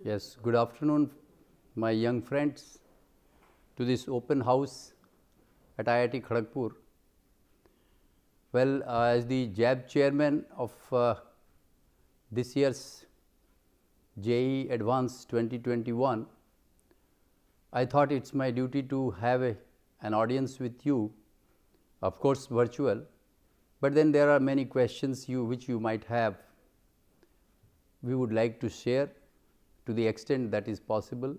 Yes, good afternoon, my young friends, to this open house at IIT Kharagpur. Well, as the JAB chairman of this year's JEE Advanced 2021, I thought it's my duty to have an audience with you, of course virtual, but then there are many questions which you might have. We would like to share to the extent that is possible.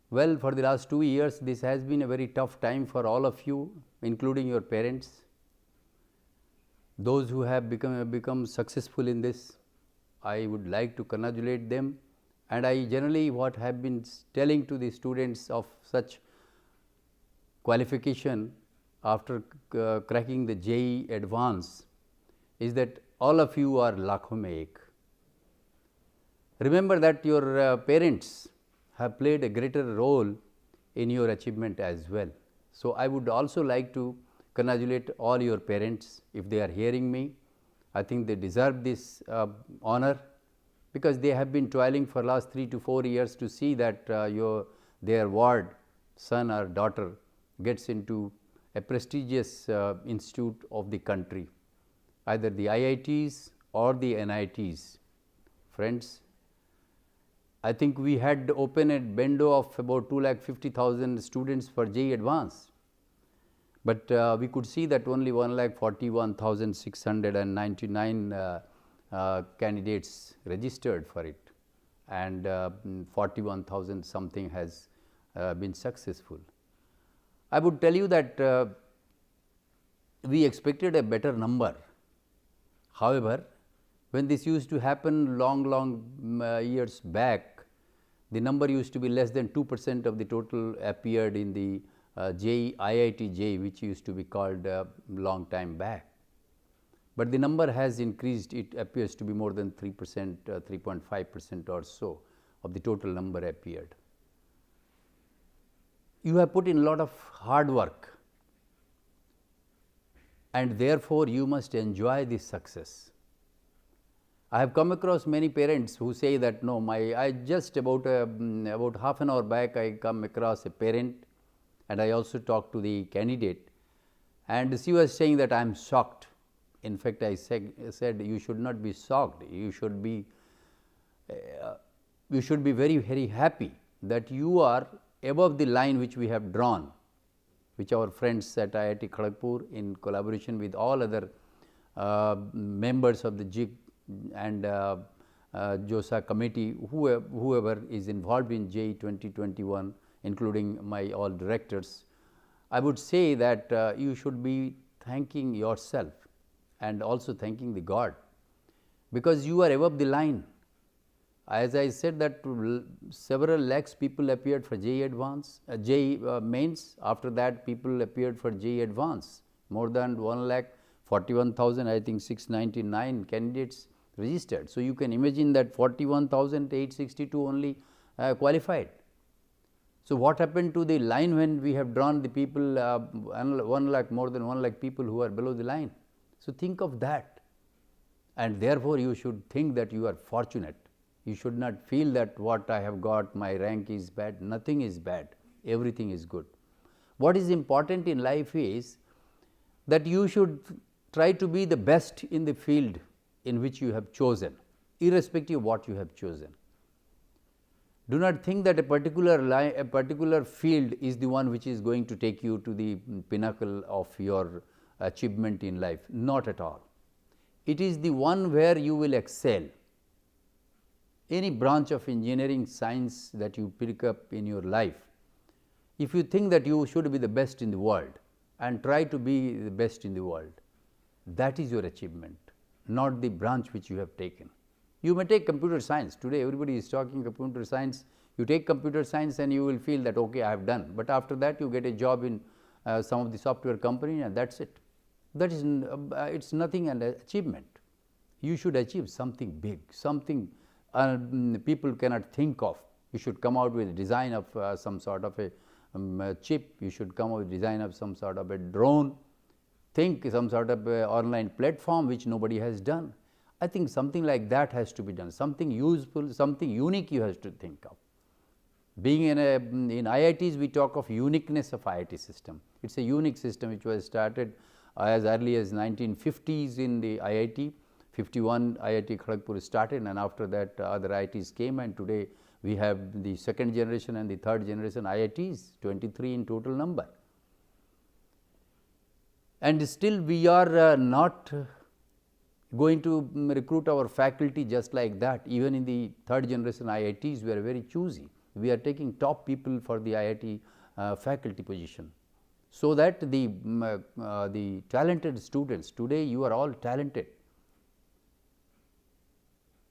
Well, for the last 2 years, this has been a very tough time for all of you, including your parents. Those who have become successful in this, I would like to congratulate them. And I generally what have been telling to the students of such qualification after cracking the JEE Advance is that all of you are lakhon mein ek. Remember that your parents have played a greater role in your achievement as well. So, I would also like to congratulate all your parents if they are hearing me. I think they deserve this honor because they have been toiling for last 3 to 4 years to see that their ward son or daughter gets into a prestigious institute of the country, either the IITs or the NITs. Friends, I think we had opened a bendo of about 2,50,000 students for JEE Advance, but we could see that only 1,41,699 candidates registered for it, and 41,000 something has been successful. I would tell you that we expected a better number. However, when this used to happen long years back, the number used to be less than 2% of the total appeared in the JEE, IIT JEE, which used to be called long time back. But the number has increased. It appears to be more than 3%, 3.5% or so of the total number appeared. You have put in a lot of hard work, and therefore you must enjoy this success. I have come across many parents who say that no, I just about half an hour back I come across a parent, and I also talked to the candidate, and she was saying that I am shocked. In fact, I said you should not be shocked. You should be very happy that you are above the line which we have drawn, which our friends at IIT Kharagpur in collaboration with all other members of the JEE and JoSAA committee, whoever is involved in JEE 2021, including my all directors, I would say that you should be thanking yourself and also thanking the God, because you are above the line. As I said that several lakhs people appeared for JEE Advance, JEE Mains. After that, people appeared for JEE Advance. More than 1,41,000, I think 699 candidates registered. So, you can imagine that 41,862 only qualified. So, what happened to the line when we have drawn the people, 1 lakh, more than 1 lakh people who are below the line? So, think of that, and therefore, you should think that you are fortunate. You should not feel that what I have got, my rank is bad. Nothing is bad, everything is good. What is important in life is that you should try to be the best in the field in which you have chosen, irrespective of what you have chosen. Do not think that a particular field is the one which is going to take you to the pinnacle of your achievement in life. Not at all. It is the one where you will excel. Any branch of engineering science that you pick up in your life, if you think that you should be the best in the world and try to be the best in the world, that is your achievement, not the branch which you have taken. You may take computer science. Today everybody is talking computer science. You take computer science and you will feel that okay, I have done, but after that you get a job in some of the software company, and that's it. That is it's nothing an achievement. You should achieve something big, something people cannot think of. You should come out with a design of some sort of a chip. You should come out with design of some sort of a drone. Think some sort of a online platform which nobody has done. I think something like that has to be done, something useful, something unique you have to think of. Being in IITs, we talk of uniqueness of IIT system. It is a unique system which was started as early as 1950s in the IIT. 51 IIT Kharagpur started, and after that other IITs came, and today we have the second generation and the third generation IITs, 23 in total number. And still we are not going to recruit our faculty just like that. Even in the third generation IITs, we are very choosy. We are taking top people for the IIT faculty position, so that the talented students, today you are all talented,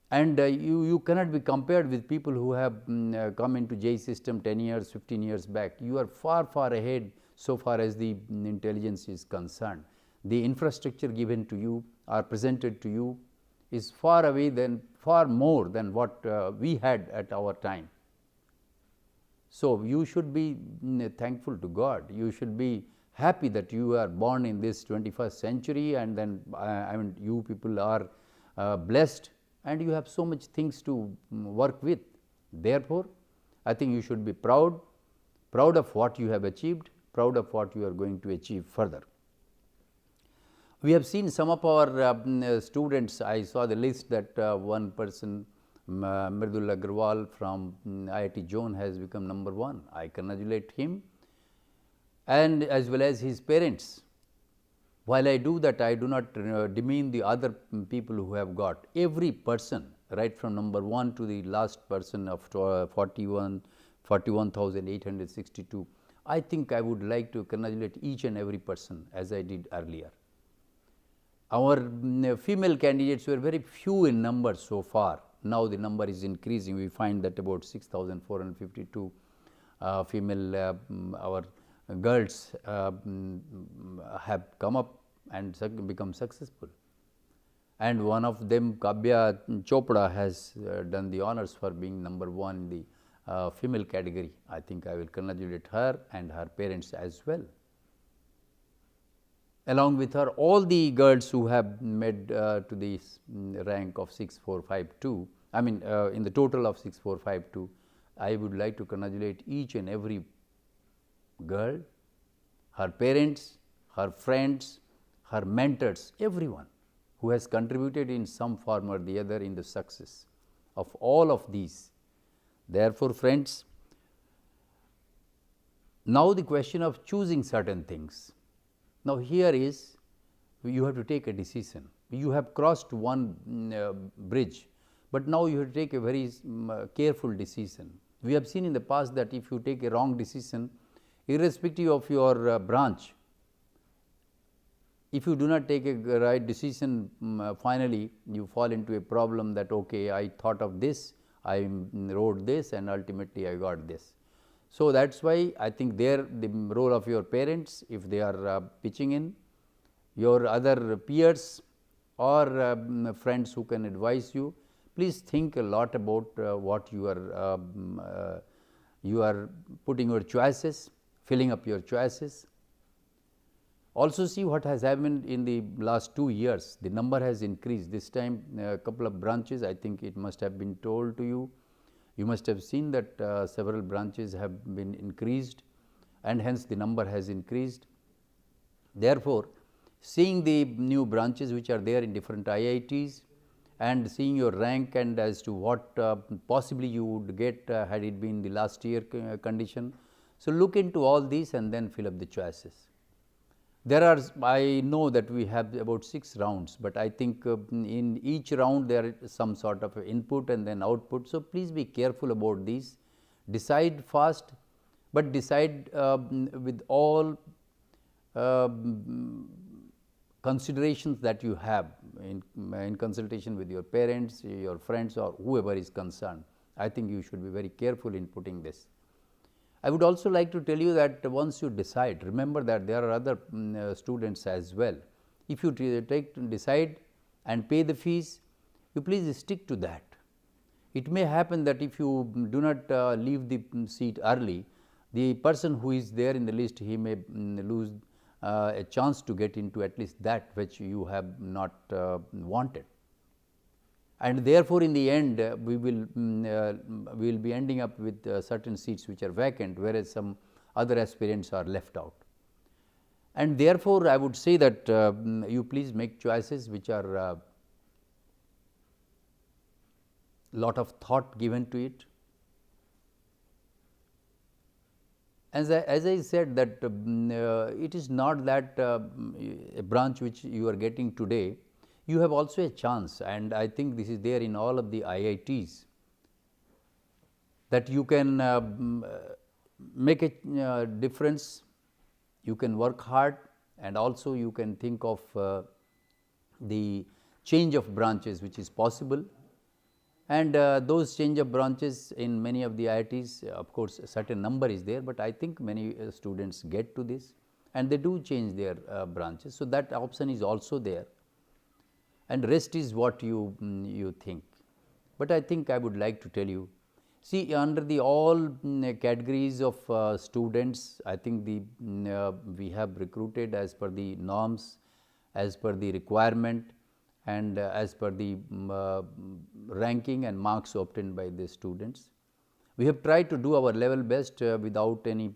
and you cannot be compared with people who have come into JEE system 10 years, 15 years back. You are far, far ahead so far as the intelligence is concerned. The infrastructure given to you or presented to you is far away than, far more than what we had at our time. So you should be thankful to God. You should be happy that you are born in this 21st century, and then I mean, you people are blessed, and you have so much things to work with. Therefore, I think you should be proud of what you have achieved, proud of what you are going to achieve further. We have seen some of our students. I saw the list that one person, Mridul Agarwal from IIT Zone, has become number 1. I congratulate him, and as well as his parents. While I do that, I do not demean the other people who have got. Every person, right from number 1 to the last person of 41,862, I think I would like to congratulate each and every person, as I did earlier. Our female candidates were very few in number so far. Now the number is increasing. We find that about 6,452 female our girls have come up and become successful, and one of them, Kavya Chopra, has done the honors for being number 1 in the female category. I think I will congratulate her and her parents as well. Along with her, all the girls who have made to the rank of 6452, I mean in the total of 6452, I would like to congratulate each and every girl, her parents, her friends, her mentors, everyone who has contributed in some form or the other in the success of all of these. Therefore, friends, now the question of choosing certain things. Now, here is you have to take a decision. You have crossed one bridge, but now you have to take a very careful decision. We have seen in the past that if you take a wrong decision, irrespective of your branch, if you do not take a right decision, finally you fall into a problem that, okay, I thought of this, I wrote this, and ultimately I got this. So, that is why I think there the role of your parents, if they are pitching in, your other peers or friends who can advise you, please think a lot about what you are putting your choices, filling up your choices. Also see what has happened in the last 2 years. The number has increased. This time a couple of branches, I think it must have been told to you. You must have seen that several branches have been increased, and hence the number has increased. Therefore, seeing the new branches which are there in different IITs and seeing your rank and as to what possibly you would get had it been the last year condition. So, look into all these and then fill up the choices. There are, I know that we have about 6 rounds, but I think in each round there is some sort of input and then output. So, please be careful about these. Decide fast, but decide with all considerations that you have in consultation with your parents, your friends, or whoever is concerned. I think you should be very careful in putting this. I would also like to tell you that once you decide, remember that there are other students as well. If you decide and pay the fees, you please stick to that. It may happen that if you do not leave the seat early, the person who is there in the list, he may lose a chance to get into at least that which you have not wanted. and therefore, in the end we will be ending up with certain seats which are vacant, whereas some other aspirants are left out. And therefore, I would say that you please make choices which are lot of thought given to it. As I said that it is not that a branch which you are getting today, you have also a chance, and I think this is there in all of the IITs, that you can make a difference, you can work hard, and also you can think of the change of branches which is possible. And those change of branches in many of the IITs, of course, a certain number is there, but I think many students get to this and they do change their branches. So, that option is also there, and rest is what you think. But I think I would like to tell you, see, under the all categories of students, I think we have recruited as per the norms, as per the requirement, and as per the ranking and marks obtained by the students. We have tried to do our level best without any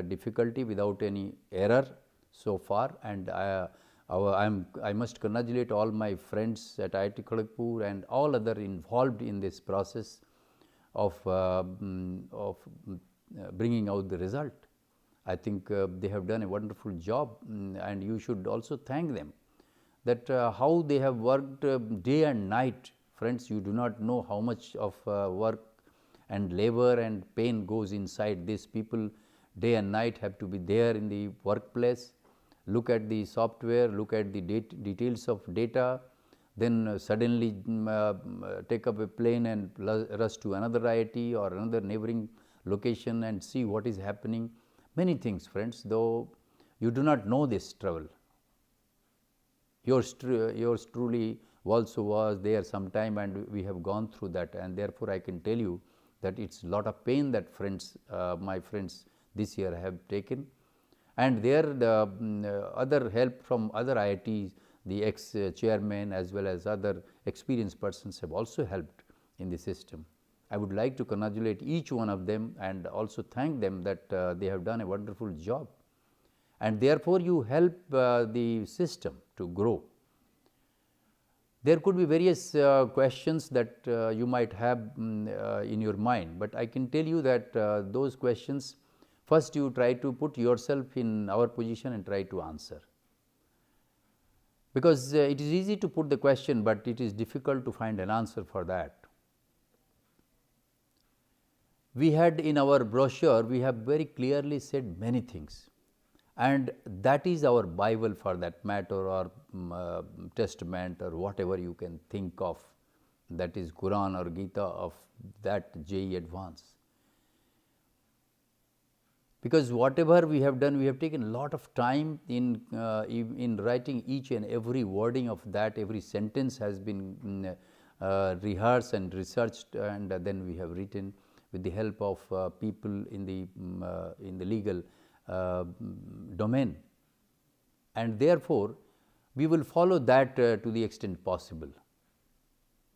difficulty, without any error so far, and I must congratulate all my friends at IIT Kharagpur and all other involved in this process of bringing out the result. I think they have done a wonderful job, and you should also thank them, that how they have worked day and night. Friends, you do not know how much of work and labor and pain goes inside this. People day and night have to be there in the workplace, look at the software, look at the details of data, then suddenly take up a plane and rush to another IIT or another neighboring location and see what is happening. Many things, friends, though you do not know this trouble. Yours truly also was there sometime, and we have gone through that, and therefore, I can tell you that it is a lot of pain that my friends this year have taken, and the other help from other IITs, the ex-chairman as well as other experienced persons have also helped in the system. I would like to congratulate each one of them and also thank them that they have done a wonderful job, and therefore, you help the system to grow. There could be various questions that you might have in your mind, but I can tell you that those questions, first you try to put yourself in our position and try to answer, because it is easy to put the question, but it is difficult to find an answer for that. We had in our brochure, we have very clearly said many things, and that is our Bible for that matter, or Testament, or whatever you can think of, that is Quran or Gita of that JEE Advance. Because whatever we have done, we have taken a lot of time in writing each and every wording of that. Every sentence has been rehearsed and researched, and then we have written with the help of people in the legal domain, and therefore, we will follow that to the extent possible.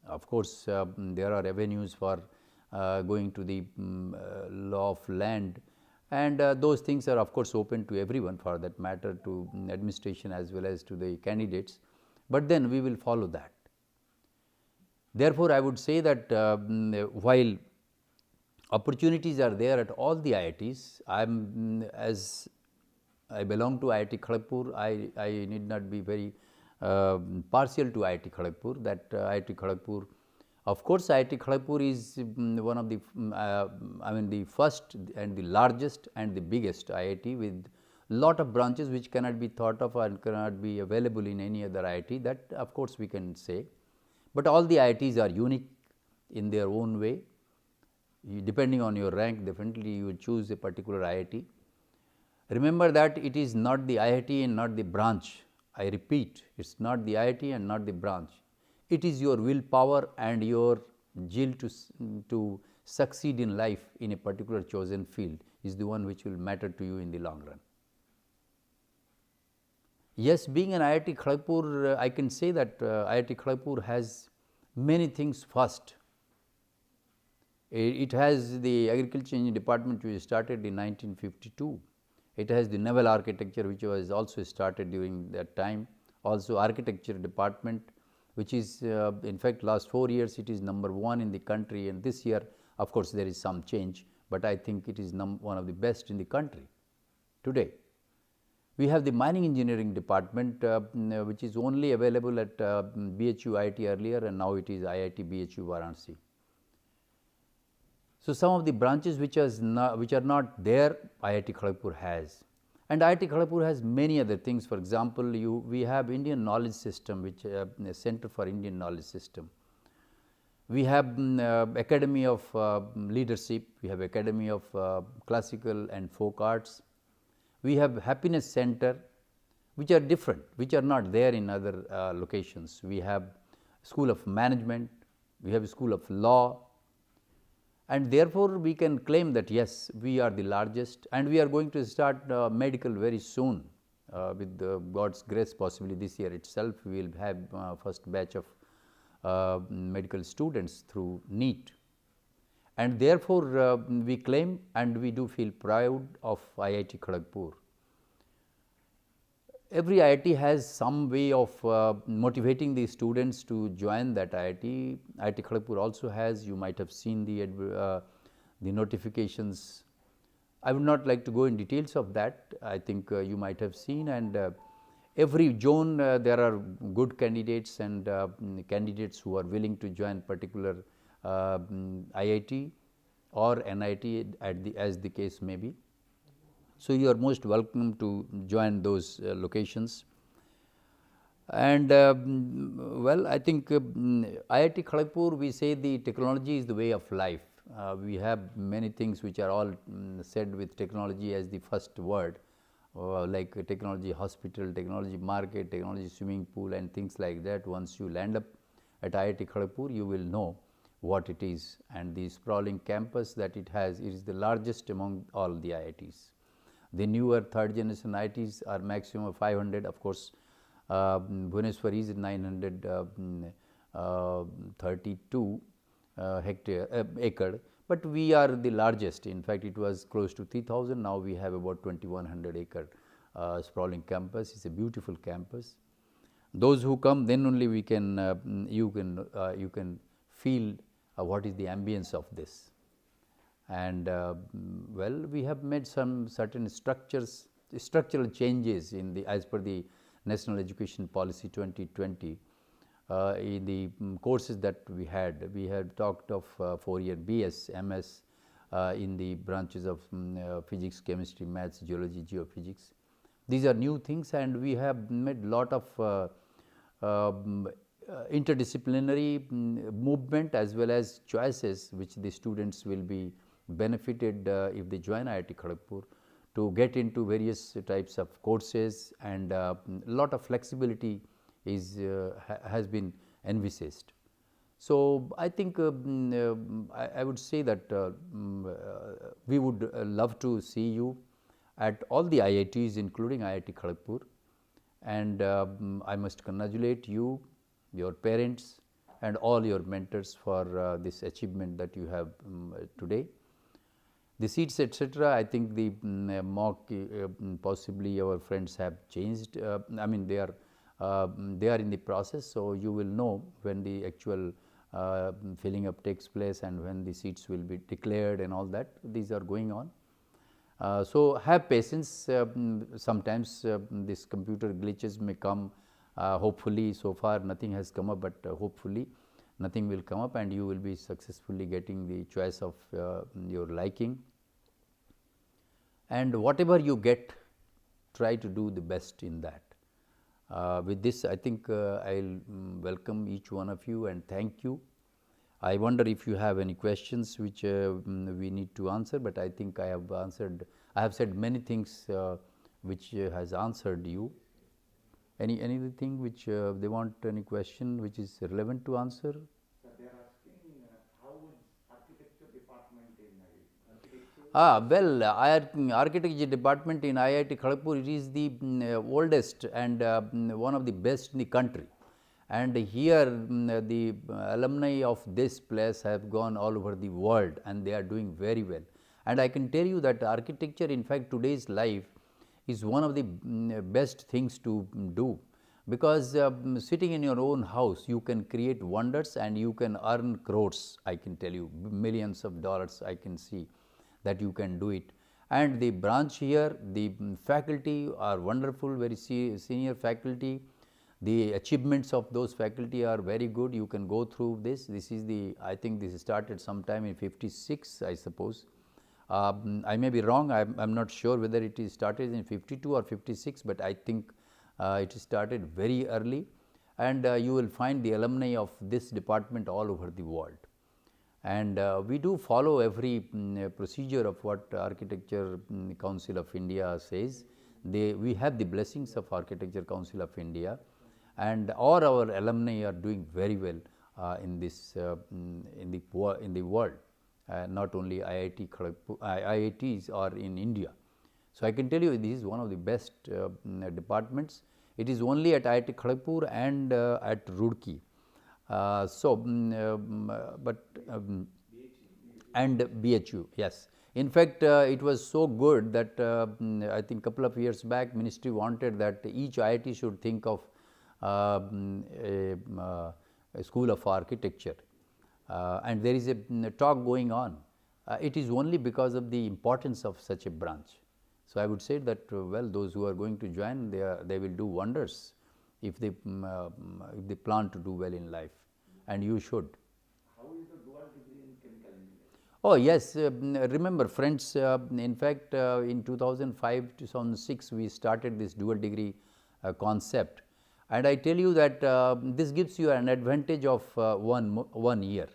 Of course, there are avenues for going to the law of land, and those things are of course open to everyone, for that matter, to administration as well as to the candidates, but then we will follow that. Therefore, I would say that while opportunities are there at all the IITs, as I belong to IIT Kharagpur, I need not be very partial to IIT Kharagpur, that IIT Kharagpur, of course, IIT Kharagpur is one of the the first and the largest and the biggest IIT, with lot of branches which cannot be thought of and cannot be available in any other IIT, that of course we can say, but all the IITs are unique in their own way. Depending on your rank, definitely you will choose a particular IIT. Remember that it is not the IIT and not the branch. I repeat, it is not the IIT and not the branch. It is your willpower and your zeal to succeed in life in a particular chosen field is the one which will matter to you in the long run. Yes, being an IIT Kharagpur, I can say that IIT Kharagpur has many things fast. It has the agriculture engineering department which started in 1952. It has the naval architecture which was also started during that time. Also architecture department which is in fact last 4 years it is number 1 in the country, and this year of course there is some change, but I think it is one of the best in the country today. We have the mining engineering department which is only available at BHU IIT earlier, and now it is IIT BHU Varanasi. So, some of the branches which are not there, IIT Kharagpur has, and IIT Kharagpur has many other things. For example, we have Indian Knowledge System, which a Center for Indian Knowledge System. We have Academy of Leadership, we have Academy of Classical and Folk Arts, we have Happiness Center, which are different, which are not there in other locations. We have School of Management, we have School of Law, and therefore we can claim that yes, we are the largest, and we are going to start medical very soon with God's grace. Possibly this year itself we will have first batch of medical students through NEET, and therefore we claim and we do feel proud of IIT Kharagpur. Every IIT has some way of motivating the students to join that IIT. IIT Kharagpur also has, you might have seen the notifications. I would not like to go in details of that. I think you might have seen, and every zone there are good candidates and candidates who are willing to join particular IIT or NIT as the case may be. So, you are most welcome to join those locations. And well, I think IIT Kharagpur, we say the technology is the way of life. We have many things which are all said with technology as the first word, like technology hospital, technology market, technology swimming pool and things like that. Once you land up at IIT Kharagpur, you will know what it is, and the sprawling campus that it has, it is the largest among all the IITs. The newer third generation IITs are maximum of 500, of course, Bhubaneswar is 932 acre, but we are the largest. In fact, it was close to 3000, now we have about 2100 acre sprawling campus. It is a beautiful campus. Those who come, then only we can, you can feel what is the ambience of this. And well, we have made some certain structural changes in the, as per the National Education Policy 2020, in the courses that we had talked of 4-year BS, MS in the branches of physics, chemistry, maths, geology, geophysics. These are new things, and we have made lot of interdisciplinary movement as well as choices which the students will be benefited if they join IIT Kharagpur to get into various types of courses, and lot of flexibility is has been envisaged. So, I think I would say that we would love to see you at all the IITs including IIT Kharagpur, and I must congratulate you, your parents and all your mentors for this achievement that you have today. The seats etc., I think the mock possibly our friends have changed, I mean they are in the process. So, you will know when the actual filling up takes place and when the seats will be declared and all that. These are going on. So, have patience, sometimes this computer glitches may come, hopefully so far nothing has come up, but hopefully nothing will come up and you will be successfully getting the choice of your liking. And whatever you get, try to do the best in that. With this, I think I will welcome each one of you and thank you. I wonder if you have any questions which we need to answer, but I think I have answered. I have said many things which has answered you. Anything which they want, any question which is relevant to answer? They are asking how is architecture department in Well, architecture department in IIT Kharagpur, it is the oldest and one of the best in the country. and here the alumni of this place have gone all over the world and they are doing very well. And I can tell you that architecture, in fact, today's life is one of the best things to do, because sitting in your own house you can create wonders and you can earn crores. I can tell you, millions of dollars I can see that you can do it. And the branch here, the faculty are wonderful, very senior faculty. The achievements of those faculty are very good. You can go through this. This is the, I think this started sometime in 56, I suppose. I may be wrong, I am not sure whether it is started in 52 or 56, but I think it started very early, and you will find the alumni of this department all over the world. And we do follow every procedure of what Architecture Council of India says. We have the blessings of Architecture Council of India, and all our alumni are doing very well in this in the world. Not only IIT Kharagpur, IITs are in India. So, I can tell you this is one of the best departments. It is only at IIT Kharagpur and at Roorkee. And BHU, yes. In fact, it was so good that I think couple of years back ministry wanted that each IIT should think of a school of architecture. And there is a talk going on. It is only because of the importance of such a branch. So, I would say that well, those who are going to join, they will do wonders if they plan to do well in life, and you should. How is the dual degree in chemical engineering? Oh yes, remember friends, in fact in 2005, 2006 we started this dual degree concept, and I tell you that this gives you an advantage of 1 year.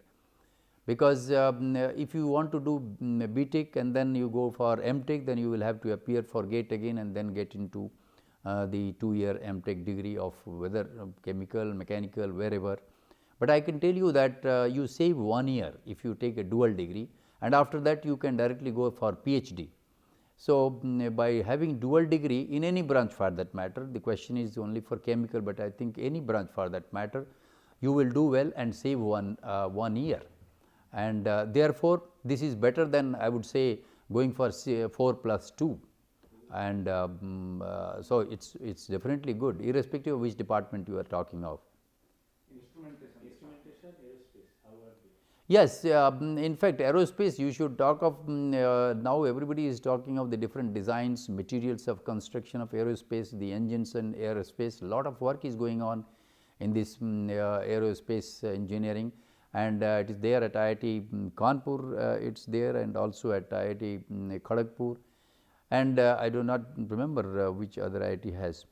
Because if you want to do BTech and then you go for MTech, then you will have to appear for GATE again and then get into the 2-year MTech degree of whether chemical, mechanical, wherever. But I can tell you that you save 1 year if you take a dual degree, and after that you can directly go for PhD. So, by having dual degree in any branch for that matter, the question is only for chemical, but I think any branch for that matter, you will do well and save 1 year. And therefore, this is better than, I would say, going for 4+2, and so it's definitely good, irrespective of which department you are talking of. Instrumentation, aerospace, how are they? Yes, in fact, aerospace you should talk of, now everybody is talking of the different designs, materials of construction of aerospace, the engines and aerospace. A lot of work is going on in this aerospace engineering, and it is there at IIT Kanpur, it is there, and also at IIT Kharagpur, and I do not remember which other IIT has.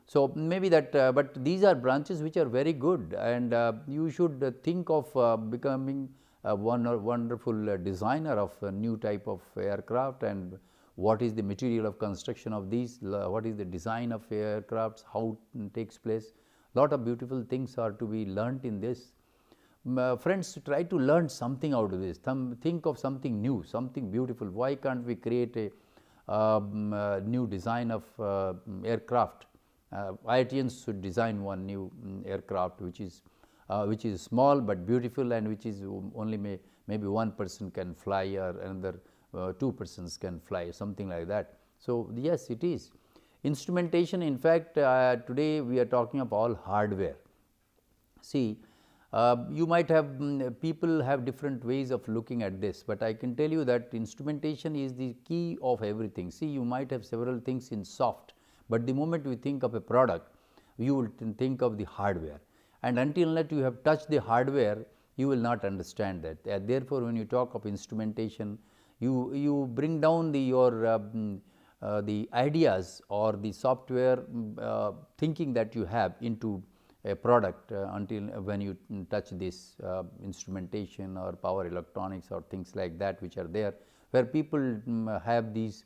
So, maybe that, but these are branches which are very good, and you should think of becoming a wonderful designer of a new type of aircraft, and what is the material of construction of these, what is the design of aircrafts, how it takes place. Lot of beautiful things are to be learnt in this. Friends, try to learn something out of this, think of something new, something beautiful. Why can't we create a new design of aircraft? IITians should design one new aircraft which is small but beautiful, and which is only maybe one person can fly, or another 2 persons can fly, something like that. So, yes, it is. Instrumentation, in fact, today we are talking of all hardware. See, you might have people have different ways of looking at this, but I can tell you that instrumentation is the key of everything. See, you might have several things in soft, but the moment we think of a product, you will think of the hardware, and until unless you have touched the hardware, you will not understand that. Therefore, when you talk of instrumentation, you bring down the ideas or the software thinking that you have into a product until when you touch this instrumentation or power electronics or things like that, which are there, where people have these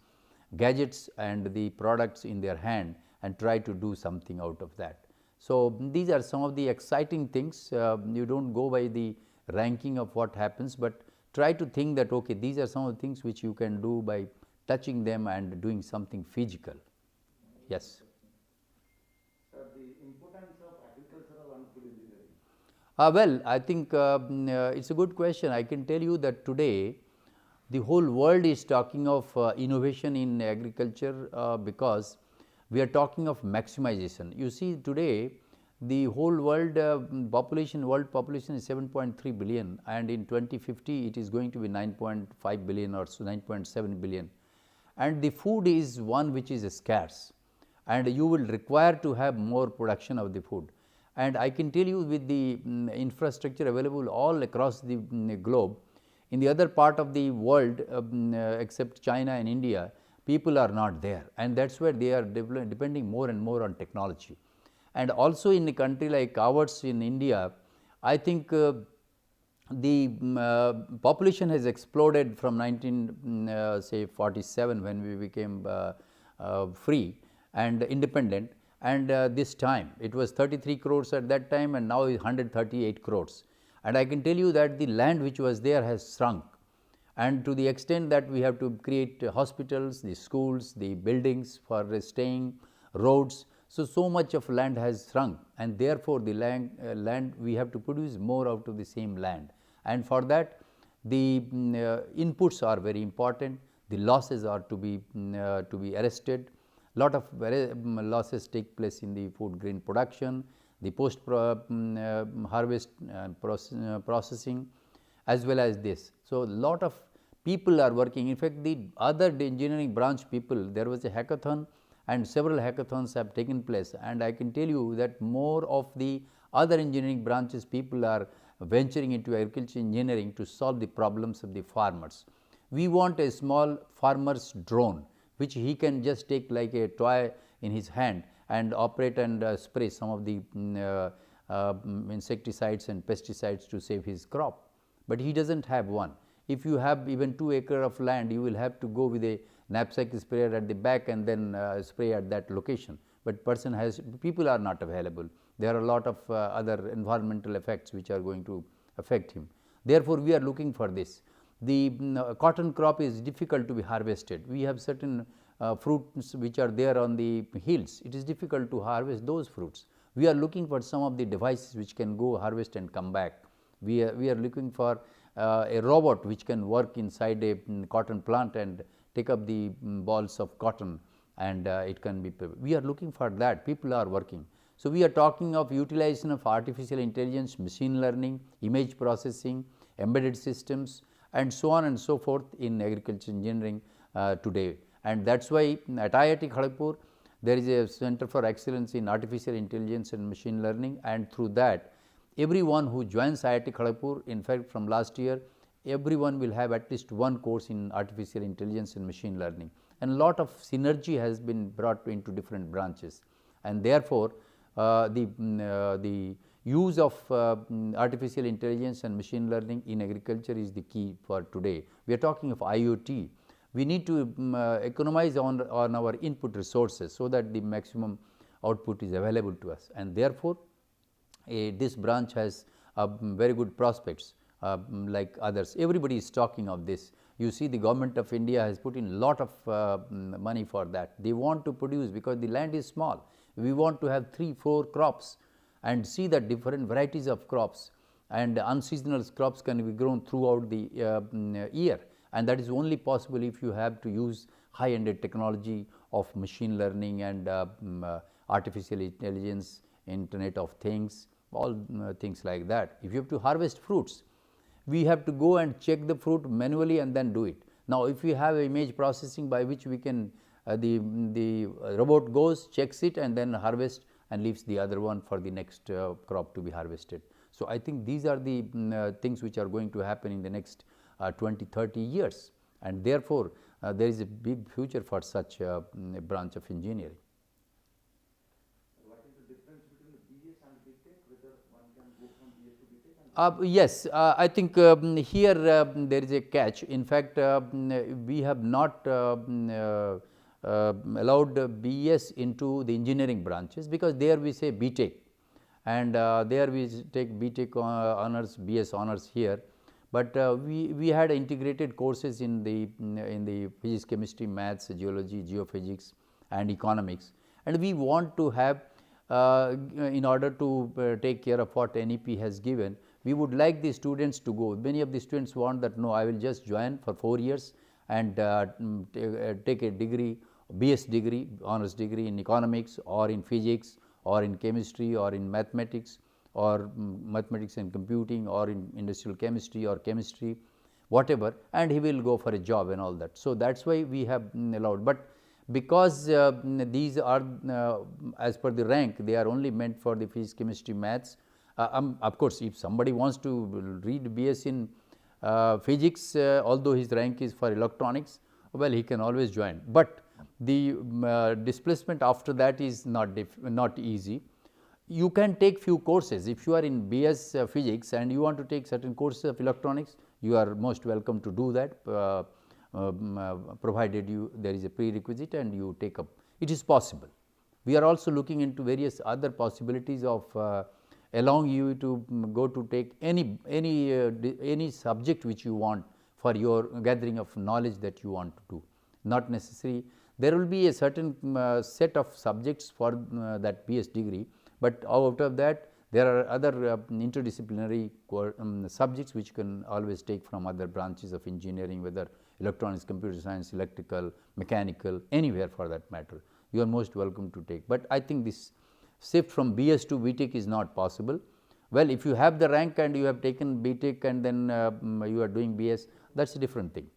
gadgets and the products in their hand and try to do something out of that. So, these are some of the exciting things. You do not go by the ranking of what happens, but try to think that okay, these are some of the things which you can do by touching them and doing something physical. Yes. Sir, the importance of agricultural and food engineering. Well, I think it's a good question. I can tell you that today the whole world is talking of innovation in agriculture because we are talking of maximization. You see, today the whole world world population is 7.3 billion, and in 2050 it is going to be 9.5 billion or so, 9.7 billion, and the food is one which is scarce, and you will require to have more production of the food. And I can tell you, with the infrastructure available all across the globe, in the other part of the world except China and India, people are not there, and that is where they are depending more and more on technology. And also in a country like ours in India, I think the population has exploded from 1947 when we became free and independent, and this time it was 33 crores at that time, and now is 138 crores. And I can tell you that the land which was there has shrunk, and to the extent that we have to create hospitals, the schools, the buildings for staying, roads. So much of land has shrunk, and therefore the land we have to produce more out of the same land, and for that the inputs are very important. The losses are to be arrested. Lot of losses take place in the food grain production, the post harvest processing, as well as this. So, lot of people are working. In fact, the other engineering branch people, there was a hackathon and several hackathons have taken place, and I can tell you that more of the other engineering branches people are venturing into agriculture engineering to solve the problems of the farmers. We want a small farmer's drone, which he can just take like a toy in his hand and operate and spray some of the insecticides and pesticides to save his crop, but he does not have one. If you have even 2 acres of land, you will have to go with a knapsack sprayer at the back and then spray at that location, but people are not available. There are a lot of other environmental effects which are going to affect him. Therefore, we are looking for this. The cotton crop is difficult to be harvested. We have certain fruits which are there on the hills. It is difficult to harvest those fruits. We are looking for some of the devices which can go harvest and come back. We are looking for a robot which can work inside a cotton plant and take up the balls of cotton, and it can be. We are looking for that. People are working. So, we are talking of utilization of artificial intelligence, machine learning, image processing, embedded systems, and so on and so forth in agriculture engineering today. And that is why at IIT Kharagpur there is a Center for Excellence in Artificial Intelligence and Machine Learning, and through that everyone who joins IIT Kharagpur, in fact from last year, everyone will have at least one course in artificial intelligence and machine learning, and lot of synergy has been brought into different branches. And therefore, the use of artificial intelligence and machine learning in agriculture is the key for today. We are talking of IoT. We need to economize on our input resources so that the maximum output is available to us, and therefore, this branch has very good prospects like others. Everybody is talking of this. You see, the government of India has put in lot of money for that. They want to produce because the land is small. We want to have 3-4 crops and see the different varieties of crops, and unseasonal crops can be grown throughout the year, and that is only possible if you have to use high-ended technology of machine learning and artificial intelligence, Internet of Things, all things like that. If you have to harvest fruits, we have to go and check the fruit manually and then do it. Now, if we have image processing by which we can the robot goes, checks it, and then harvest and leaves the other one for the next crop to be harvested. So, I think these are the things which are going to happen in the next 20-30 years, and therefore, there is a big future for such a branch of engineering. What is the difference between the BS and BTech, whether one can go from BS to BTech? Yes, I think here there is a catch. In fact, we have not allowed BS into the engineering branches, because there we say BTech, and there we take BTech honors, BS honors here. But we had integrated courses in the physics, chemistry, maths, geology, geophysics and economics, and we want to have in order to take care of what NEP has given. We would like the students to go. Many of the students want that, no, I will just join for 4 years and take a degree, BS degree, honors degree in economics or in physics or in chemistry or in mathematics or mathematics and computing or in industrial chemistry or chemistry, whatever, and he will go for a job and all that. So, that is why we have allowed, but because these are as per the rank, they are only meant for the physics, chemistry, maths. Of course, if somebody wants to read BS in physics, although his rank is for electronics, well, he can always join, but the displacement after that is not easy. You can take few courses. If you are in BS physics and you want to take certain courses of electronics, you are most welcome to do that, provided there is a prerequisite and you take up. It is possible. We are also looking into various other possibilities of allowing you to go to take any subject which you want for your gathering of knowledge that you want to do. Not necessary. There will be a certain set of subjects for that BS degree, but out of that there are other interdisciplinary subjects which you can always take from other branches of engineering, whether electronics, computer science, electrical, mechanical, anywhere for that matter. You are most welcome to take, but I think this shift from BS to BTech is not possible. Well, if you have the rank and you have taken BTech and then you are doing BS, that is a different thing.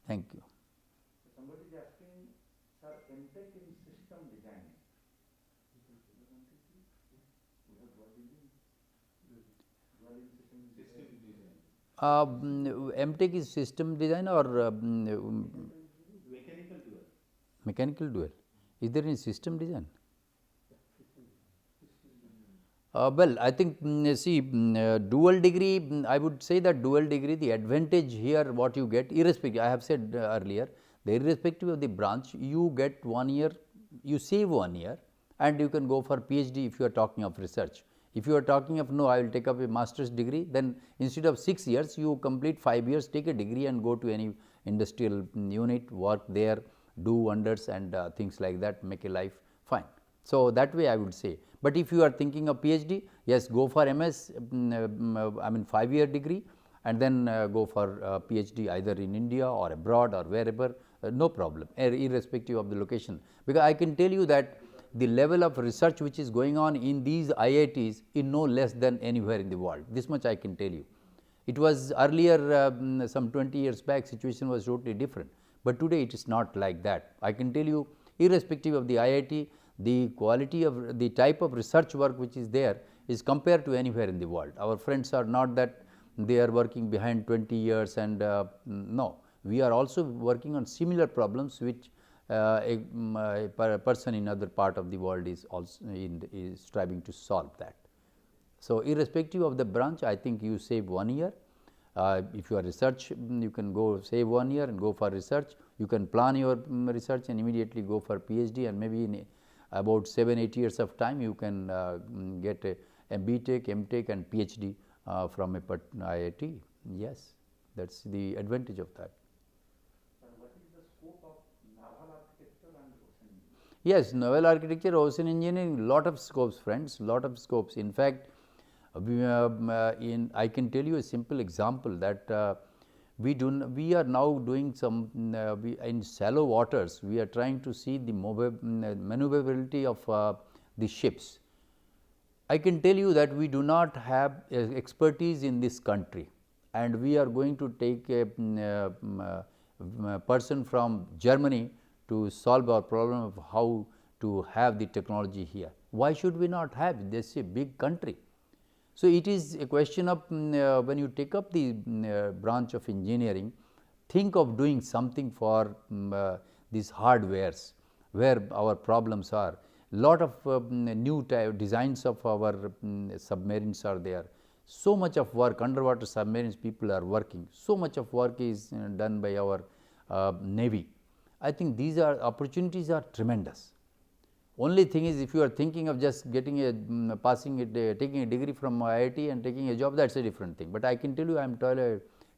Thank you. Somebody is asking, sir, MTech in system design. MTech is system design or Mechanical dual. Mechanical dual. Is there any system design? Well, I think see dual degree, I would say that dual degree, the advantage here what you get, irrespective, I have said earlier, the irrespective of the branch, you get 1 year, you save 1 year and you can go for PhD if you are talking of research. If you are talking of, no, I will take up a master's degree, then instead of 6 years, you complete 5 years, take a degree and go to any industrial unit, work there, do wonders and things like that, make a life fine. So, that way I would say. But if you are thinking of PhD, yes, go for MS, I mean 5-year degree and then go for PhD either in India or abroad or wherever, no problem, irrespective of the location. Because I can tell you that the level of research which is going on in these IITs is no less than anywhere in the world. This much I can tell you. It was earlier, some 20 years back, situation was totally different, but today it is not like that. I can tell you, irrespective of the IIT, the quality of the type of research work which is there is compared to anywhere in the world. Our friends are not that they are working behind 20 years and no, we are also working on similar problems which a person in other part of the world is also is striving to solve that. So, irrespective of the branch, I think you save 1 year. If you are research, you can go save 1 year and go for research. You can plan your research and immediately go for PhD, and maybe in about 7-8 years of time you can get a BTech, MTech and PhD from a IIT. Yes, that is the advantage of that. What is the scope of naval architecture and ocean engineering? Yes, naval architecture, ocean engineering, lot of scopes, friends, lot of scopes. In fact, I can tell you a simple example that we are now doing some in shallow waters. We are trying to see the maneuverability of the ships. I can tell you that we do not have expertise in this country, and we are going to take a person from Germany to solve our problem of how to have the technology here. Why should we not have? This is a big country. So, it is a question of when you take up the branch of engineering, think of doing something for these hardwares where our problems are. Lot of new type designs of our submarines are there. So much of work, underwater submarines people are working, so much of work is done by our Navy. I think these are opportunities are tremendous. Only thing is, if you are thinking of just getting a taking a degree from IIT and taking a job, that is a different thing. But I can tell you, I am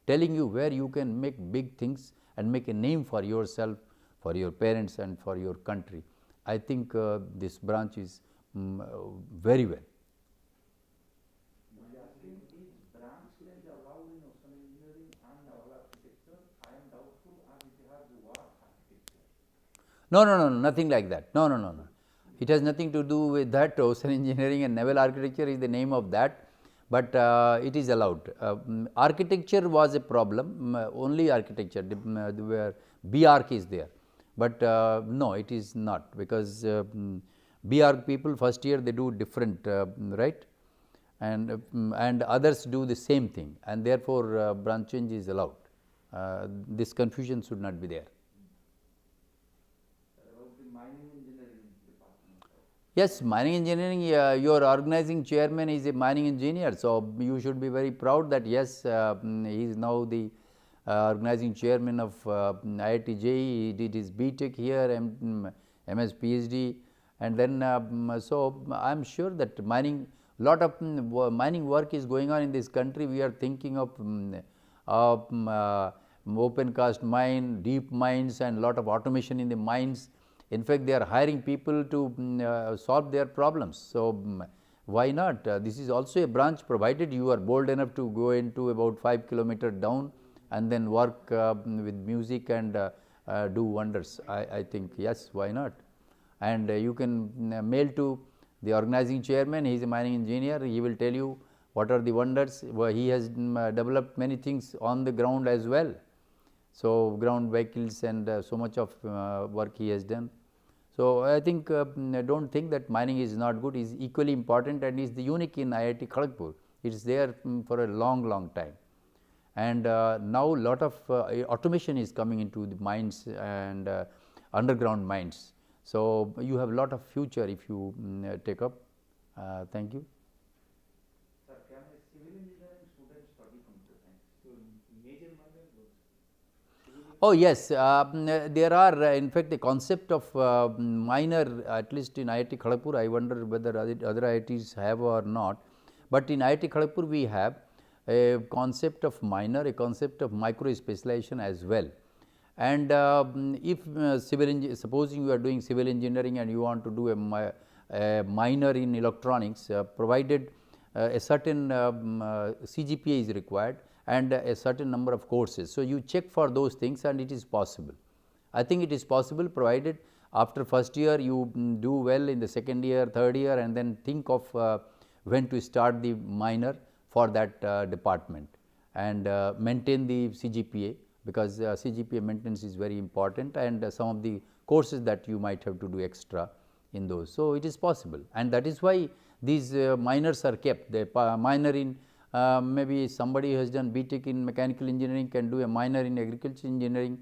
telling you where you can make big things and make a name for yourself, for your parents and for your country. I think this branch is very well. Is branch like allowed in ocean engineering and naval architecture? I am doubtful, and it has war architecture. No, nothing like that. No. It has nothing to do with that. Ocean engineering and naval architecture is the name of that, but it is allowed. Architecture was a problem, only architecture, where B-Arch is there, but no, it is not, because B-Arch people first year they do different, right, and others do the same thing, and therefore branch change is allowed. This confusion should not be there. About the mining engineering department. Yes, mining engineering, your organizing chairman is a mining engineer, so you should be very proud that yes, he is now the organizing chairman of IIT JEE. He did his BTech here, MS PhD, and then so I am sure that mining, lot of mining work is going on in this country. We are thinking of open cast mine, deep mines, and lot of automation in the mines. In fact, they are hiring people to solve their problems. So why not? This is also a branch, provided you are bold enough to go into about 5 kilometers down and then work with music and do wonders. I think yes, why not? And you can mail to the organizing chairman. He is a mining engineer. He will tell you what are the wonders. He has developed many things on the ground as well. So ground vehicles and so much of work he has done. So I think don't think that mining is not good. It is equally important and is the unique in IIT Kharagpur. It is there for a long time. And now lot of automation is coming into the mines and underground mines. So you have a lot of future if you take up. Thank you. Sir, can a civil engineering student study computer science? So major minor both. Oh yes, there are in fact the concept of minor, at least in IIT Kharagpur. I wonder whether other IITs have or not, but in IIT Kharagpur we have a concept of minor, a concept of micro specialization as well. And if supposing you are doing civil engineering and you want to do a minor in electronics, provided a certain CGPA is required and a certain number of courses. So you check for those things and it is possible. I think it is possible, provided after first year you do well in the second year, third year, and then think of when to start the minor for that department and maintain the CGPA, because CGPA maintenance is very important, and some of the courses that you might have to do extra in those. So it is possible, and that is why these minors are kept. The minor in maybe somebody who has done BTech in mechanical engineering can do a minor in agriculture engineering,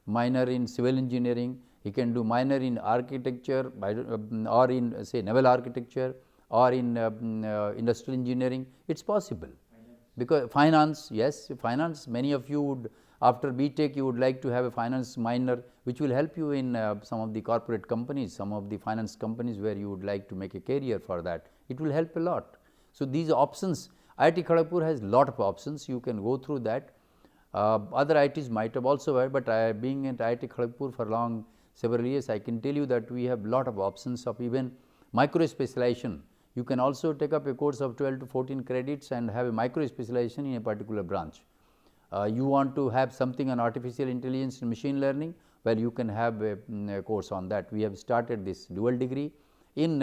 minor in civil engineering. He can do minor in architecture or in say naval architecture or in industrial engineering. It is possible. Because finance, yes, finance, many of you would, after BTech you would like to have a finance minor, which will help you in some of the corporate companies, some of the finance companies where you would like to make a career for that. It will help a lot. So these options, IIT Kharagpur has lot of options, you can go through that. Other IITs might have also had, but being at IIT Kharagpur for several years, I can tell you that we have lot of options of even micro specialization. You can also take up a course of 12 to 14 credits and have a micro specialization in a particular branch. You want to have something on artificial intelligence and machine learning, well, you can have a course on that. We have started this dual degree in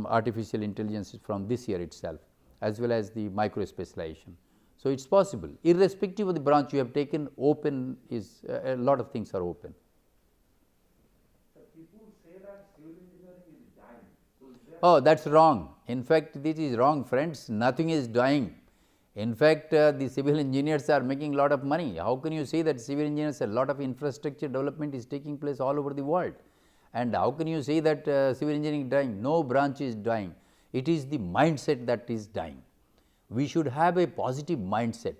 artificial intelligence from this year itself, as well as the micro specialization. So it is possible, irrespective of the branch you have taken. Open is a lot of things are open. So people say that civil engineering is dying. So Oh, that is wrong. In fact, this is wrong, friends. Nothing is dying. In fact, the civil engineers are making a lot of money. How can you say that civil engineers, a lot of infrastructure development is taking place all over the world? And how can you say that civil engineering is dying? No branch is dying. It is the mindset that is dying. We should have a positive mindset.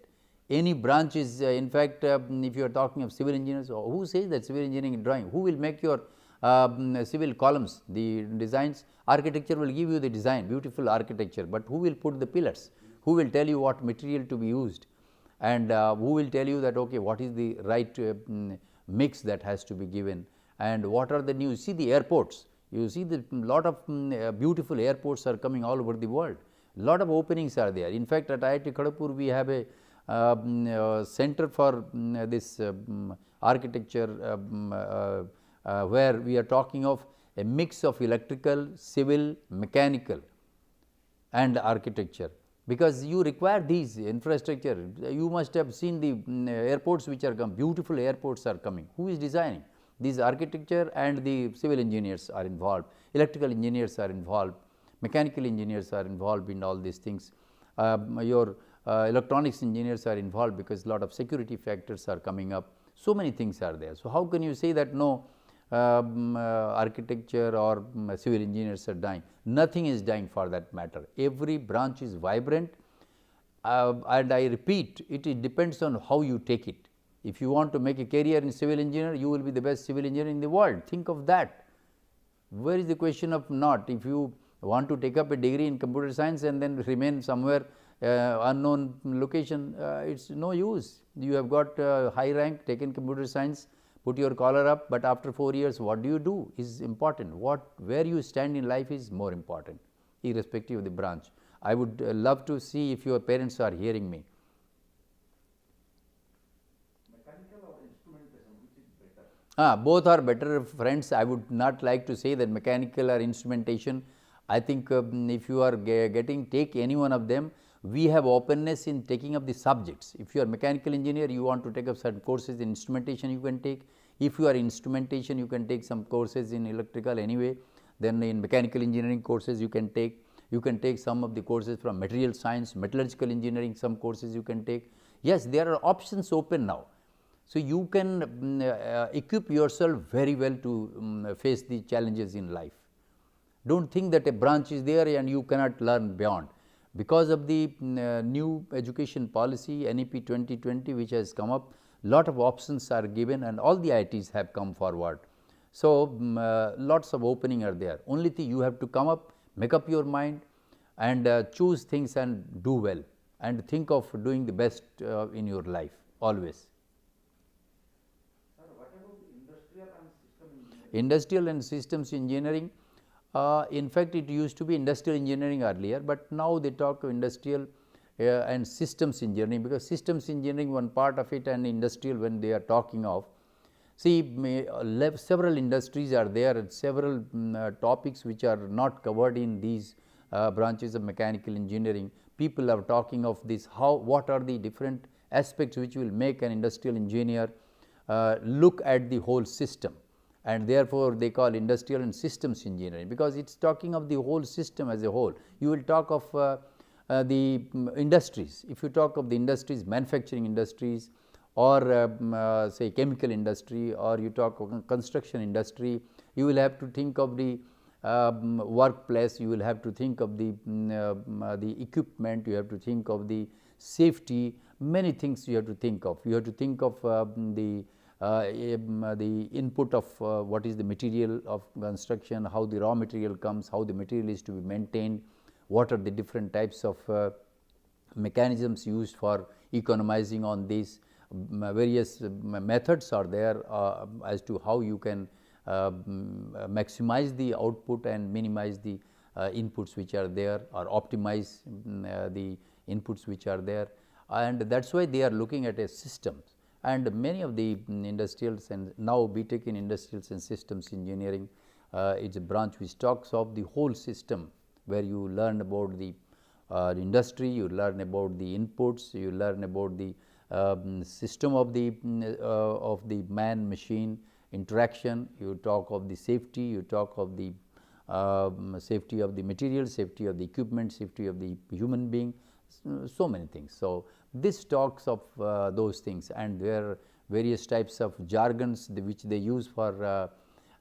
Any branch is, in fact, if you are talking of civil engineers, who says that civil engineering is dying? Who will make your civil columns, the designs? Architecture will give you the design, beautiful architecture, but who will put the pillars? Who will tell you what material to be used, and who will tell you that okay, what is the right mix that has to be given, and what are the new, see the airports, you see the lot of beautiful airports are coming all over the world, lot of openings are there. In fact, at IIT Kharagpur we have a center for this architecture where we are talking of a mix of electrical, civil, mechanical and architecture, because you require these infrastructure. You must have seen the airports which are come, beautiful airports are coming. Who is designing? These architecture and the civil engineers are involved, electrical engineers are involved, mechanical engineers are involved in all these things. Your electronics engineers are involved because lot of security factors are coming up. So many things are there. So, how can you say that no architecture or civil engineers are dying? Nothing is dying for that matter. Every branch is vibrant, and I repeat, it depends on how you take it. If you want to make a career in civil engineer, you will be the best civil engineer in the world. Think of that. Where is the question of not? If you want to take up a degree in computer science and then remain somewhere unknown location, it is no use. You have got high rank, taken computer science, put your collar up, but after 4 years what do you do is important. Where you stand in life is more important, irrespective of the branch. I would love to see if your parents are hearing me. Mechanical or instrumentation, which is better? Both are better, friends. I would not like to say that mechanical or instrumentation. I think if you are take any one of them, we have openness in taking up the subjects. If you are mechanical engineer, you want to take up certain courses in instrumentation, you can take. If you are instrumentation, you can take some courses in electrical anyway. Then in mechanical engineering courses you can take. You can take some of the courses from material science, metallurgical engineering, some courses you can take. Yes, there are options open now. So, you can equip yourself very well to face the challenges in life. Do not think that a branch is there and you cannot learn beyond. Because of the new education policy NEP 2020 which has come up, lot of options are given and all the IITs have come forward. So, lots of opening are there. Only thing you have to come up, make up your mind and choose things and do well and think of doing the best in your life always. Sir, what about industrial and system engineering? Industrial and systems engineering, in fact, it used to be industrial engineering earlier, but now they talk of industrial and systems engineering, because systems engineering one part of it and industrial when they are talking of. See, several industries are there and several topics which are not covered in these branches of mechanical engineering. People are talking of this, what are the different aspects which will make an industrial engineer look at the whole system. And therefore, they call industrial and systems engineering, because it is talking of the whole system as a whole. You will talk of the industries. If you talk of the industries, manufacturing industries or say chemical industry, or you talk of construction industry, you will have to think of the workplace, you will have to think of the equipment, you have to think of the safety, many things you have to think of. You have to think of the input of what is the material of construction, how the raw material comes, how the material is to be maintained, what are the different types of mechanisms used for economizing on these. Various methods are there as to how you can maximize the output and minimize the inputs which are there, or optimize the inputs which are there, and that is why they are looking at a system. And many of the industrials, and now BTech in industrials and systems engineering is a branch which talks of the whole system, where you learn about the industry, you learn about the inputs, you learn about the system of the man machine interaction, you talk of the safety, you talk of the safety of the material, safety of the equipment, safety of the human being, so many things. So, this talks of those things, and there are various types of jargons which they use for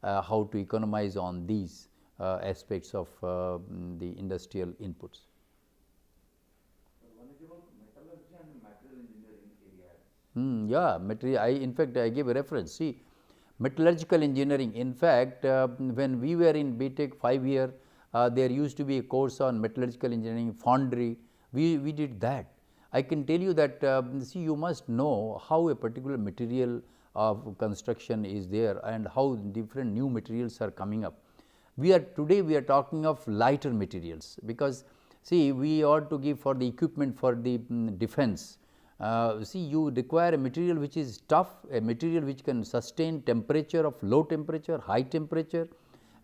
how to economize on these aspects of the industrial inputs. One is about metallurgy and material engineering Yeah, in fact, I gave a reference. See, metallurgical engineering, in fact, when we were in BTech 5 year, there used to be a course on metallurgical engineering, foundry, we did that. I can tell you that see, you must know how a particular material of construction is there and how different new materials are coming up. Today we are talking of lighter materials, because see, we ought to give for the equipment for the defense. See, you require a material which is tough, a material which can sustain temperature of low temperature, high temperature,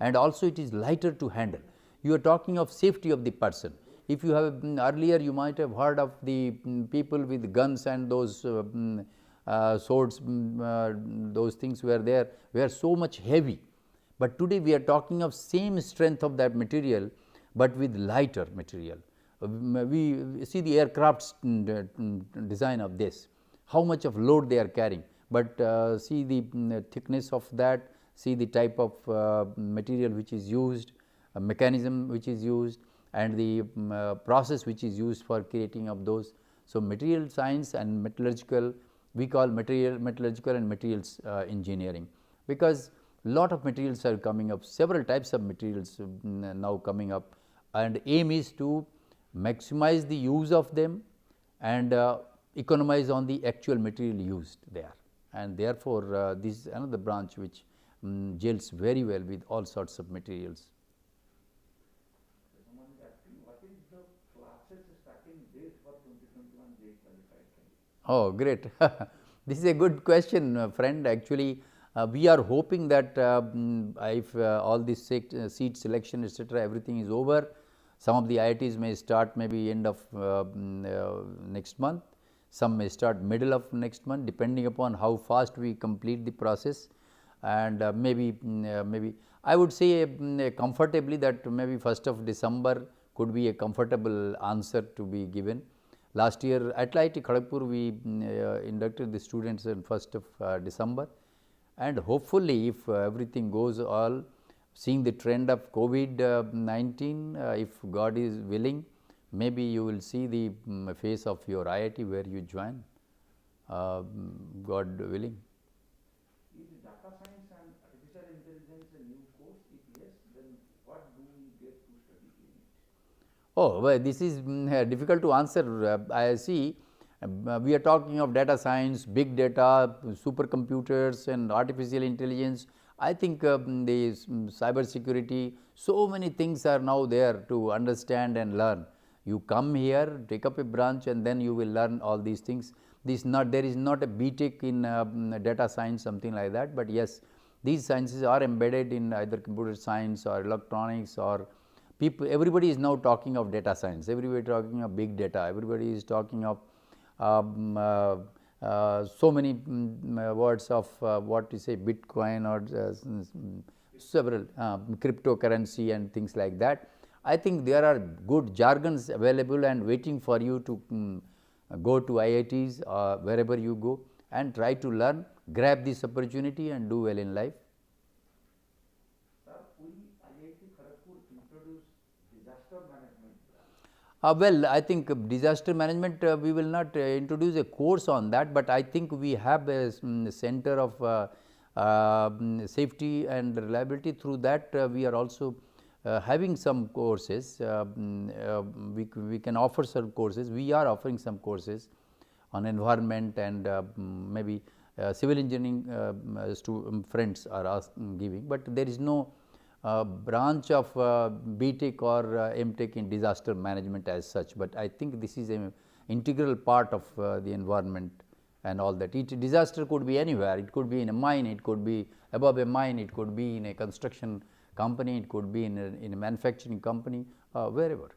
and also it is lighter to handle. You are talking of safety of the person. If you have earlier you might have heard of the people with guns and those swords, those things were so much heavy. But today we are talking of same strength of that material, but with lighter material. We see the aircraft's design of this, how much of load they are carrying, but see the thickness of that, see the type of material which is used, mechanism which is used, and the process which is used for creating of those. So, material science and metallurgical, we call metallurgical and materials engineering, because lot of materials are coming up, several types of materials now coming up, and aim is to maximize the use of them and economize on the actual material used there. And therefore, this is another branch which gels very well with all sorts of materials. Someone is asking, what is the classes starting date for 2021 JEE qualified? Oh, great. This is a good question, friend. Actually, we are hoping that if all this seat selection, etc., everything is over, some of the IITs may start maybe end of next month, some may start middle of next month, depending upon how fast we complete the process. And maybe I would say comfortably that maybe 1st of December could be a comfortable answer to be given. Last year at IIT Kharagpur we inducted the students on 1st of December, and hopefully if everything goes all, seeing the trend of COVID-19, if God is willing, maybe you will see the face of your IIT where you join, God willing. Is data science and artificial intelligence a new course? If yes, then what do we get to study in it? Oh, well, this is difficult to answer. I see we are talking of data science, big data, supercomputers and artificial intelligence. I think the cyber security, so many things are now there to understand and learn. You come here, take up a branch, and then you will learn all these things. There is not a BTech in data science, something like that, but yes, these sciences are embedded in either computer science or electronics, or people, everybody is now talking of data science, everybody is talking of big data, everybody is talking of so many words of what you say, Bitcoin or several cryptocurrency and things like that. I think there are good jargons available and waiting for you to go to IITs or wherever you go and try to learn, grab this opportunity and do well in life. Sir, will IIT Kharagpur introduce disaster management? Well, I think disaster management, we will not introduce a course on that, but I think we have a center of safety and reliability. Through that, we are also having some courses. We can offer some courses. We are offering some courses on environment and maybe civil engineering friends are giving, but there is no branch of BTech or MTech in disaster management as such, but I think this is an integral part of the environment and all that. Disaster could be anywhere, it could be in a mine, it could be above a mine, it could be in a construction company, it could be in a manufacturing company, wherever.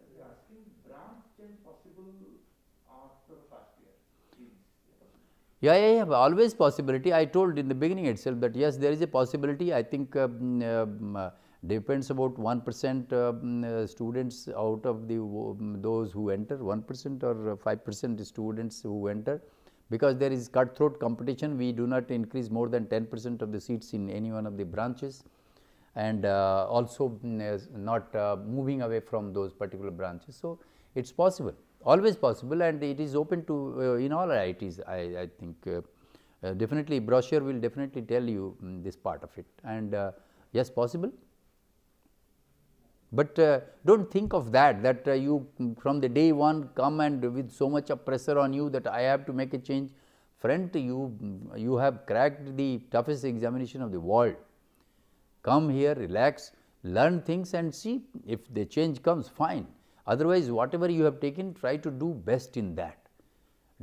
They are asking, branch change possible after first year? Yeah, always possibility. I told in the beginning itself that yes, there is a possibility. I think depends about 1% students out of those who enter, 1% or 5% students who enter, because there is cutthroat competition. We do not increase more than 10% of the seats in any one of the branches, and also not moving away from those particular branches. So, it is possible, always possible, and it is open to in all IITs. I think definitely brochure will definitely tell you this part of it, and yes, possible. But do not think of that you from the day one come and with so much of pressure on you that I have to make a change. friend, you have cracked the toughest examination of the world. Come here, relax, learn things and see if the change comes, fine. Otherwise, whatever you have taken, try to do best in that.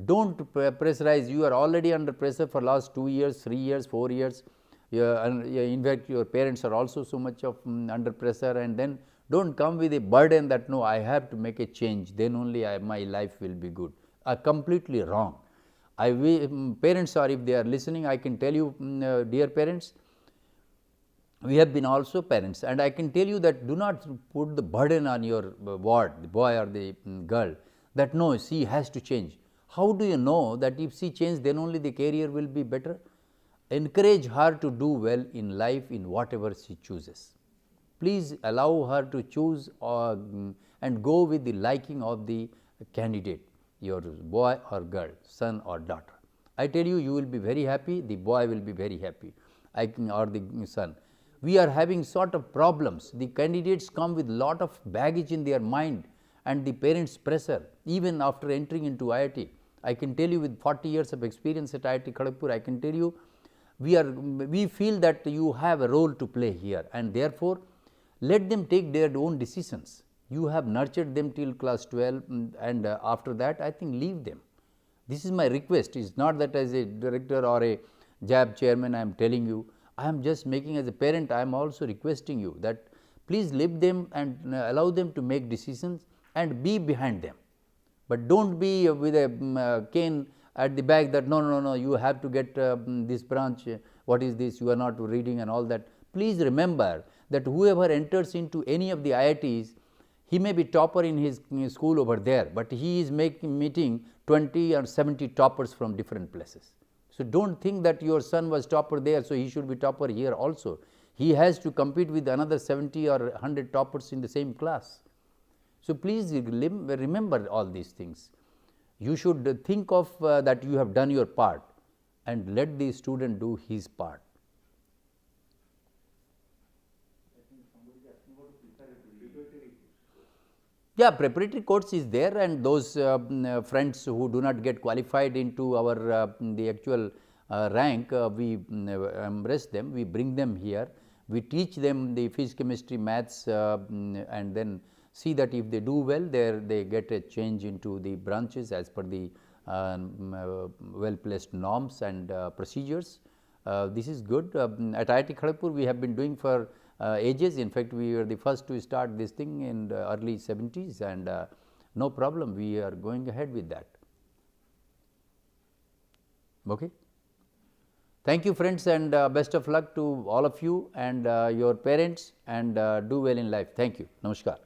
Don't pressurize. You are already under pressure for last 2 years, 3 years, 4 years. In fact, your parents are also so much of under pressure, and then don't come with a burden that no, I have to make a change, then only my life will be good. Completely wrong. Parents are, if they are listening, I can tell you, dear parents, we have been also parents, and I can tell you that do not put the burden on your ward, the boy or the girl, that no, she has to change. How do you know that if she changes, then only the career will be better? Encourage her to do well in life in whatever she chooses. Please allow her to choose and go with the liking of the candidate, your boy or girl, son or daughter. I tell you, you will be very happy, the boy will be very happy, or the son. We are having sort of problems. The candidates come with lot of baggage in their mind and the parents' pressure, even after entering into IIT. I can tell you, with 40 years of experience at IIT Kharagpur, I can tell you, we feel that you have a role to play here, and therefore, let them take their own decisions. You have nurtured them till class 12, and after that, I think leave them. This is my request. It is not that as a director or a JAB chairman I am telling you. I am just making, as a parent, I am also requesting you that please leave them and allow them to make decisions and be behind them. But don't be with a cane at the back that no, you have to get this branch, what is this, you are not reading and all that. Please remember that whoever enters into any of the IITs, he may be topper in his school over there, but he is meeting 20 or 70 toppers from different places. So, don't think that your son was topper there, so he should be topper here also. He has to compete with another 70 or 100 toppers in the same class. So, please remember all these things. You should think of that you have done your part and let the student do his part. Yeah, preparatory course is there, and those friends who do not get qualified into our the actual rank, we embrace them, we bring them here, we teach them the physics, chemistry, maths, and then see that if they do well, they get a change into the branches as per the well placed norms and procedures. This is good. At IIT Kharagpur, we have been doing for ages. In fact, we were the first to start this thing in the early 70s, and no problem, we are going ahead with that. Okay. Thank you, friends, and best of luck to all of you and your parents, and do well in life. Thank you. Namaskar.